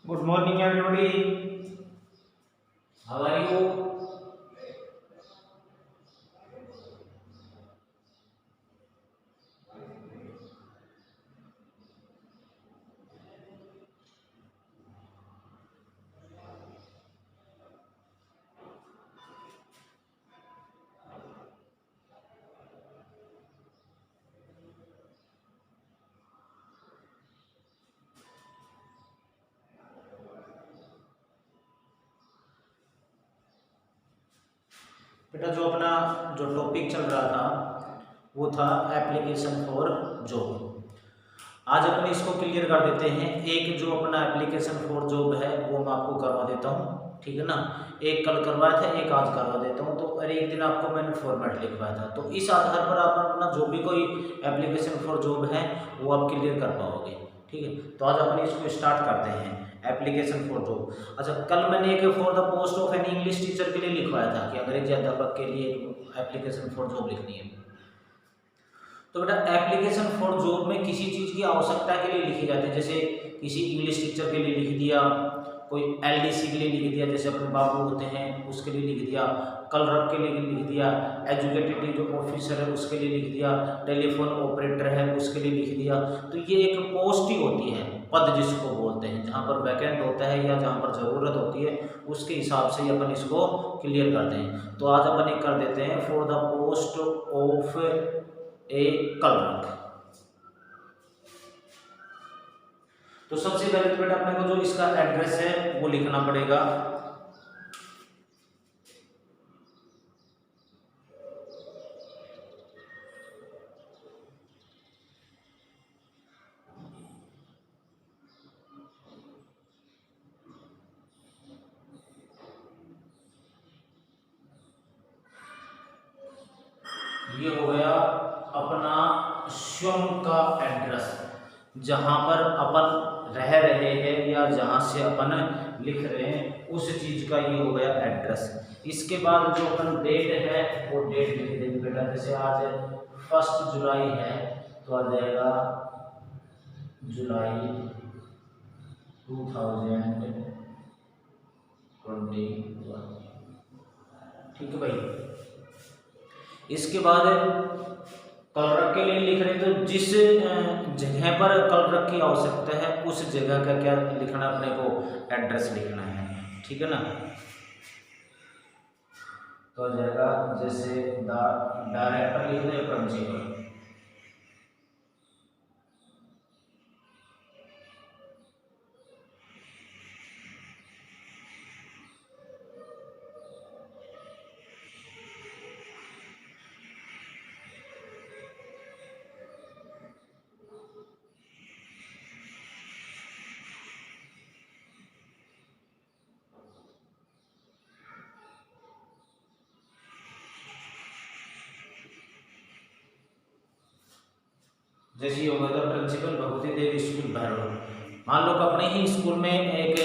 Good morning, everybody. How are you? बेटा जो अपना जो टॉपिक चल रहा था वो था एप्लीकेशन फॉर जॉब। आज अपन इसको क्लियर कर देते हैं। एक जो अपना एप्लीकेशन फॉर जॉब है वो मैं आपको करवा देता हूँ, ठीक है ना। एक कल करवाया था, एक आज करवा देता हूँ। तो अरे एक दिन आपको मैंने फॉर्मेट लिखवाया था, तो इस आधार पर आप अपना जो भी कोई एप्लीकेशन फॉर जॉब है वो आप क्लियर कर पाओगे, ठीक है। तो आज अपन इसको स्टार्ट करते हैं, एप्लीकेशन फॉर जॉब। अच्छा, कल मैंने एक for the post of an English teacher के लिए लिखवाया था कि अंग्रेजी अध्यापक के लिए एप्लीकेशन फॉर जॉब लिखनी है। तो बेटा एप्लीकेशन फॉर जॉब में किसी चीज़ की आवश्यकता के लिए लिखी जाती है, जैसे किसी इंग्लिश टीचर के लिए लिख दिया, कोई एलडीसी के लिए लिख दिया, जैसे अपने बाबू होते हैं उसके लिए लिख दिया, कलरक के लिए लिख दिया, एजुकेटेड जो ऑफिसर है उसके लिए लिख दिया, टेलीफोन ऑपरेटर है उसके लिए लिख दिया। तो ये एक पोस्ट ही होती है, पद जिसको बोलते हैं, जहाँ पर वैकेंट होता है या जहाँ पर ज़रूरत होती है उसके हिसाब से ही अपन इसको क्लियर करते हैं। तो आज अपन एक कर देते हैं for the post of A clerk. तो सबसे पहले तो बेटा अपने को जो इसका एड्रेस है वो लिखना पड़ेगा। ये हो गया अपना स्वयं का एड्रेस, जहां पर अपन रह रहे हैं या जहां से अपन लिख रहे हैं उस चीज का ये हो गया एड्रेस। इसके बाद जो अपन डेट है वो डेट लिख देंगे बेटा। जैसे आज 1 जुलाई है तो आ जाएगा जुलाई 2021, ठीक है भाई। इसके बाद कलरक के लिए लिख रहे हैं, तो जिस जगह पर कलरक की आवश्यकता है उस जगह का क्या लिखना, अपने को एड्रेस लिखना है, ठीक है ना। तो आ जाएगा जैसे डायरेक्टर लिख दे, प्रिंसिपल। जैसे ही होगा तो प्रिंसिपल भगवती देवी स्कूल भैरव। मान लो कि अपने ही स्कूल में एक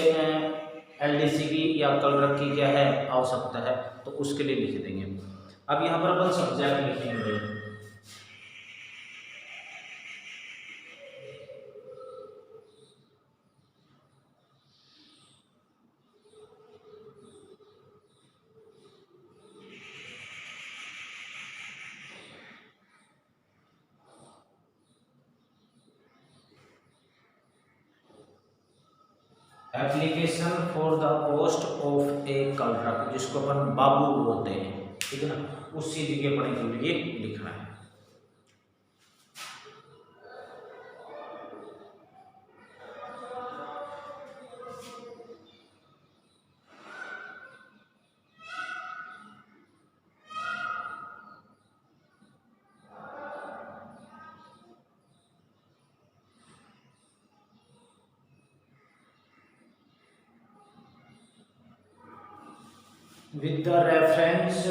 एलडीसी की या कलरक की क्या है आवश्यकता है, तो उसके लिए लिख देंगे। अब यहाँ पर अपन सब्जेक्ट लिखेंगे। Application for the post of A clerk, जिसको अपन बाबू बोलते हैं, ठीक है ना, उस चीज के अपने के लिए लिखना है। With the reference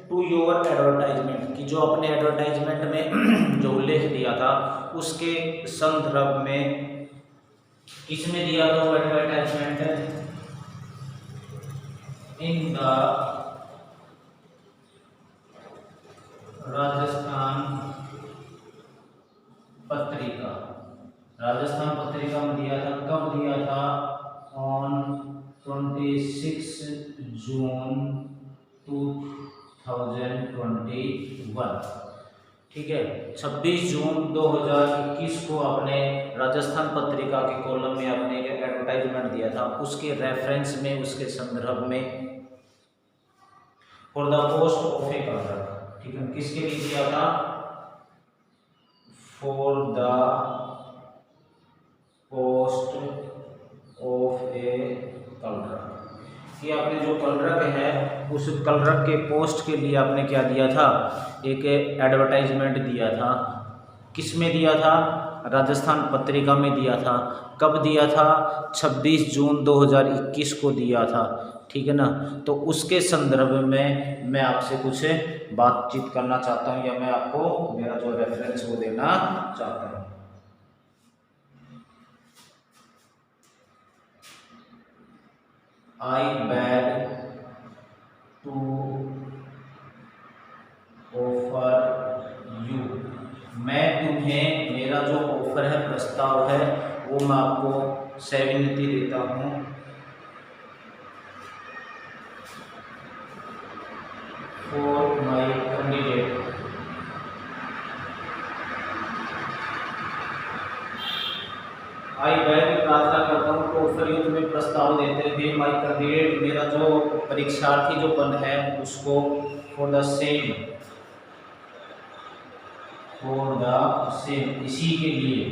to your advertisement, की जो अपने एडवर्टाइजमेंट में जो उल्लेख दिया था उसके संदर्भ में, किसमें दिया था वो advertisement, in the Rajasthan Patrika. Rajasthan Patrika में दिया था, कब दिया था, ऑन 26 जून 2021। ठीक है, 26 जून 2021 को आपने राजस्थान पत्रिका के कॉलम में आपने एक एडवर्टाइजमेंट दिया था, उसके रेफरेंस में, उसके संदर्भ में for the post of A colour. ठीक है, किसके लिए दिया था? For the post of A colour, कि आपने जो कलरक है उस कलरक के पोस्ट के लिए आपने क्या दिया था? एक एडवर्टाइजमेंट दिया था। किस में दिया था? राजस्थान पत्रिका में दिया था। कब दिया था? 26 जून 2021 को दिया था। ठीक है ना, तो उसके संदर्भ में मैं आपसे कुछ बातचीत करना चाहता हूँ, या मैं आपको मेरा जो रेफरेंस वो देना चाहता हूँ। I beg to offer you, मैं तुम्हें, मेरा जो ऑफर है, प्रस्ताव है, वो मैं आपको सविनती देता हूँ। For my candidate, I bag प्रार्थना करता हूँ, तो ऑफर यू, तुम्हें प्रस्ताव देते हुए, माई कैंडिडेट, मेरा जो परीक्षार्थी जो पद है उसको, for the same, for the same, इसी के लिए,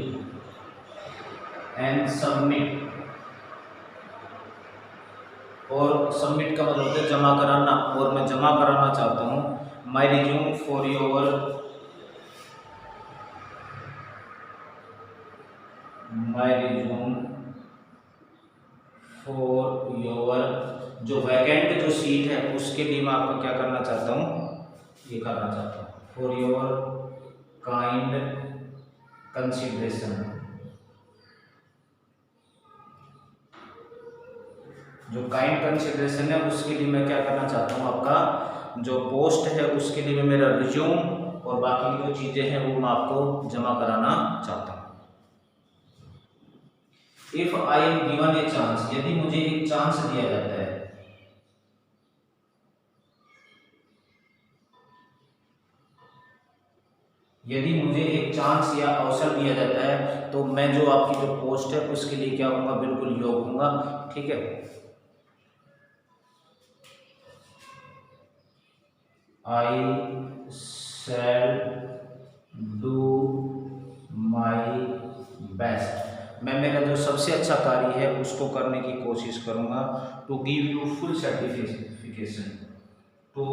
एंड सबमिट, और सबमिट का मतलब होता है जमा कराना, और मैं जमा कराना चाहता हूँ my resume for your, my resume for your, जो वैकेंट जो सीट है उसके लिए मैं आपको क्या करना चाहता हूँ? ये करना चाहता हूँ, फॉर योर काइंड कंसिडरेशन, जो काइंड कंसिडरेशन है उसके लिए मैं क्या करना चाहता हूँ? आपका जो पोस्ट है उसके लिए मैं मेरा रिज्यूम और बाकी जो चीज़ें हैं वो मैं आपको जमा कराना चाहता हूँ। If I am given a chance, यदि मुझे एक चांस दिया जाता है, यदि मुझे एक चांस या अवसर दिया जाता है, तो मैं जो आपकी जो पोस्ट है उसके लिए क्या होऊंगा? बिल्कुल योग्य होऊंगा। ठीक है, आई शैल डू माई बेस्ट, मैं मेरा जो सबसे अच्छा कार्य है उसको करने की कोशिश करूंगा। To give you full certification, to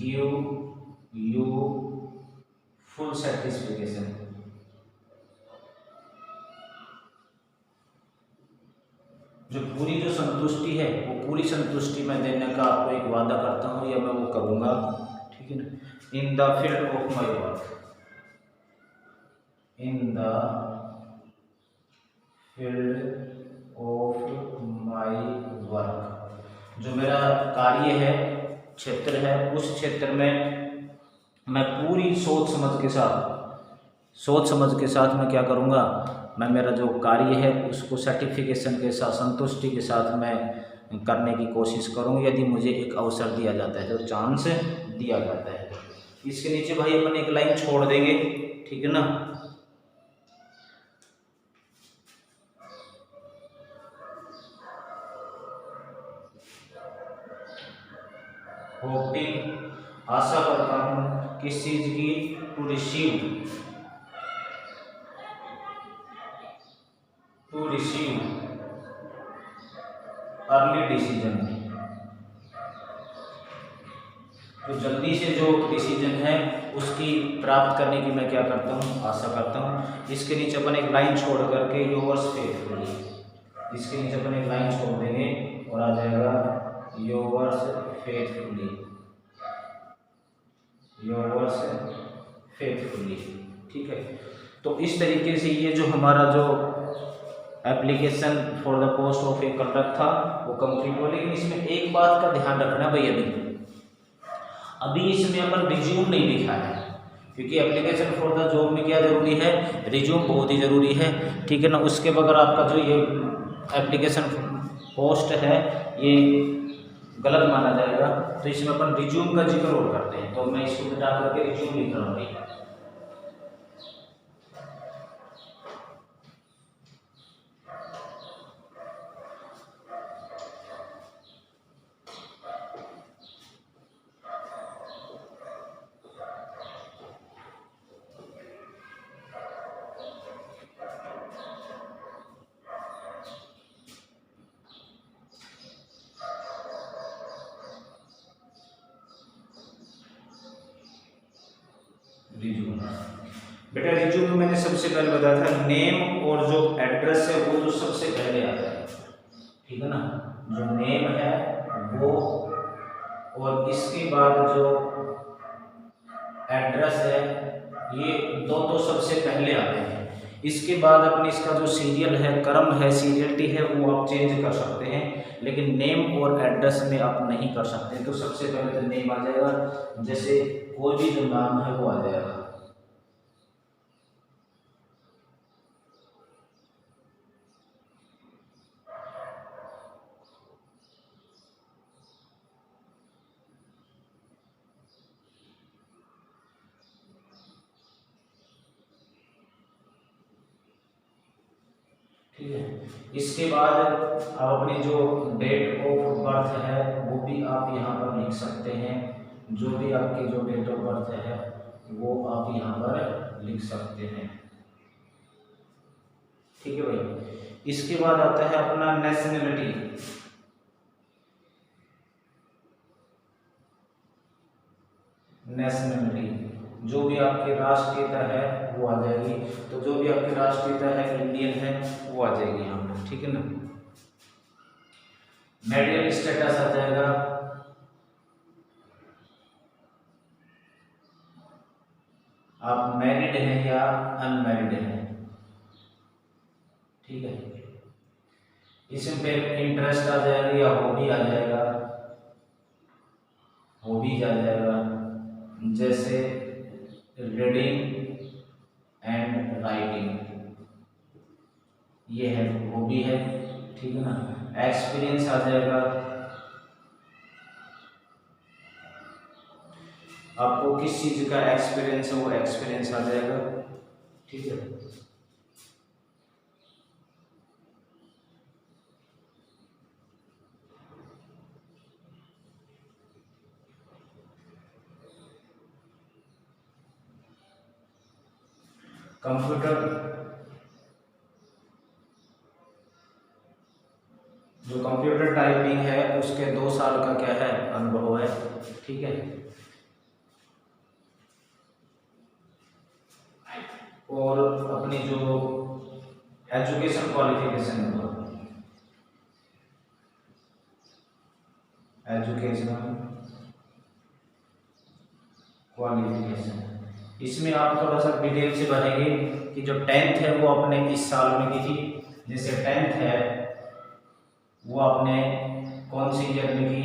give you full satisfaction, जो पूरी जो संतुष्टि है वो पूरी संतुष्टि मैं देने का आपको एक वादा करता हूँ, या मैं वो करूँगा। ठीक है ना, in the field of my work, in the field of my work, जो मेरा कार्य है, क्षेत्र है, उस क्षेत्र में मैं पूरी सोच समझ के साथ मैं क्या करूँगा? मैं मेरा जो कार्य है उसको सर्टिफिकेशन के साथ, संतुष्टि के साथ मैं करने की कोशिश करूँ, यदि मुझे एक अवसर दिया जाता है, जो चांस दिया जाता है। इसके नीचे भाई अपन एक लाइन छोड़ देंगे। ठीक है ना, होपिंग, आशा करता हूँ, किस चीज़ की? टू रिसीव अर्ली डिसीजन, तो जल्दी से जो डिसीजन है उसकी प्राप्त करने की मैं क्या करता हूँ? आशा करता हूँ। इसके नीचे अपन एक लाइन छोड़ करके योवर्स फेथफुली, इसके नीचे अपन एक लाइन छोड़ देंगे और आ जाएगा योवर्स फेथफुली, योवर्स फेथफुली। ठीक है, तो इस तरीके से ये जो हमारा जो application for the post of A clerk था वो कंप्लीट हो। लेकिन इसमें एक बात का ध्यान रखना भाई, अभी इसमें अपन रिज्यूम नहीं लिखा है, क्योंकि एप्लीकेशन फॉर द जॉब में क्या जरूरी है? रिज्यूम बहुत ही ज़रूरी है। ठीक है ना, उसके बगैर आपका जो ये एप्लीकेशन पोस्ट है ये गलत माना जाएगा, तो इसमें अपन रिज्यूम का जिक्र और करते हैं। तो मैं इसको मिटा करके रिज्यूम लिख रहा हूँ। रिज्यूम, बेटा रिज्यूम में मैंने सबसे पहले बताया था नेम और जो एड्रेस है वो तो सबसे पहले आता है, ठीक है ना। जो नेम है वो, और इसके बाद जो एड्रेस है ये दो तो सबसे पहले आते हैं। इसके बाद अपने इसका जो सीरियल है, क्रम है, सीरियलिटी है, वो आप चेंज कर सकते हैं, लेकिन नेम और एड्रेस में आप नहीं कर सकते। तो सबसे पहले तो नेम आ जाएगा, जैसे कोई भी जो नाम है वो आ जाएगा। ठीक है, इसके बाद आप अपनी जो डेट ऑफ बर्थ है वो भी आप यहाँ पर लिख सकते हैं। जो भी आपकी जो डेट ऑफ बर्थ है वो आप यहाँ पर लिख सकते हैं। ठीक है भाई। इसके बाद आता है अपना नेशनलिटी। नेशनलिटी जो भी आपकी राष्ट्रीयता है वो आ जाएगी। तो जो भी आपकी राष्ट्रीयता है इंडियन है वो आ जाएगी यहाँ पर, ठीक है ना। मैरिटल स्टेटस आ जाएगा, आप मैरिड हैं या अनमैरिड हैं, ठीक है। इसमें पे इंटरेस्ट आ जाएगा या हॉबी आ जाएगा, हॉबीज आ जाएगा, जैसे रीडिंग एंड राइटिंग, ये है हॉबी है, ठीक है ना। एक्सपीरियंस आ जाएगा, आपको किस चीज का एक्सपीरियंस है वो एक्सपीरियंस आ जाएगा, ठीक है। कंप्यूटर, जो कंप्यूटर टाइपिंग है उसके 2 साल का क्या है अनुभव है, ठीक है। और अपनी जो एजुकेशन क्वालिफिकेशन है, एजुकेशन क्वालिफिकेशन, इसमें आप थोड़ा सा डिटेल से भरेंगे कि जो 10th है वो आपने इस साल में की थी। जैसे 10th है वो आपने कौन सी ईयर में की,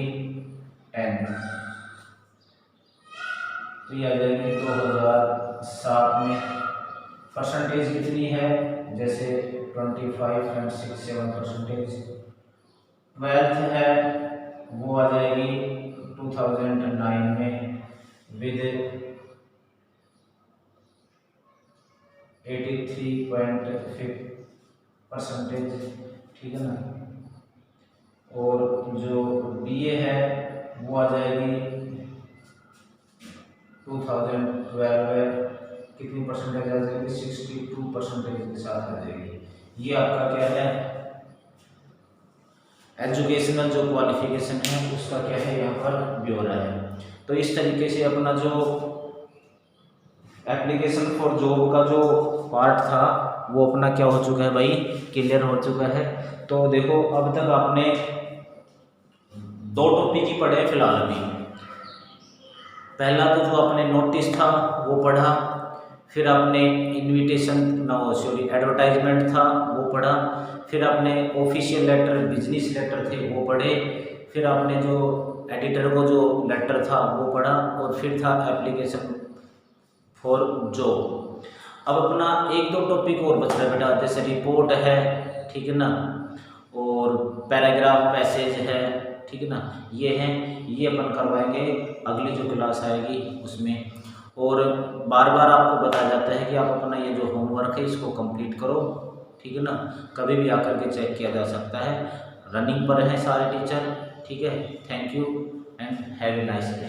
10th, तो ये आ जाएगी 2007 में। परसेंटेज कितनी है, जैसे 25.67%। 12th है वो आ जाएगी 2009 में विद 83.5%, ठीक है ना। और जो बीए है वो आ जाएगी 2012 में कितनी परसेंटेज आ जाएगी, 62% के साथ आ जाएगी। ये आपका क्या है एजुकेशनल जो क्वालिफिकेशन है उसका क्या है यहाँ पर ब्यौरा है। तो इस तरीके से अपना जो एप्लीकेशन फॉर जॉब का जो पार्ट था वो अपना क्या हो चुका है भाई, क्लियर हो चुका है। तो देखो अब तक आपने 2 टॉपिक ही पढ़े फिलहाल अभी। पहला तो जो आपने नोटिस था वो पढ़ा, फिर आपने इनविटेशन एडवर्टाइजमेंट था वो पढ़ा, फिर आपने ऑफिशियल लेटर बिजनेस लेटर थे वो पढ़े, फिर आपने जो एडिटर को जो लेटर था वो पढ़ा, और फिर था एप्लीकेशन फॉर जॉब। अब अपना 1-2 टॉपिक और बच रहा है बेटा, जैसे रिपोर्ट है, ठीक है ना, पैराग्राफ पैसेज है, ठीक है ना, ये हैं, ये अपन करवाएंगे अगली जो क्लास आएगी उसमें। और बार बार आपको बताया जाता है कि आप अपना ये जो होमवर्क है इसको कंप्लीट करो, ठीक है ना, कभी भी आकर के चेक किया जा सकता है। रनिंग पर हैं सारे टीचर, ठीक है। Thank you and have a nice day.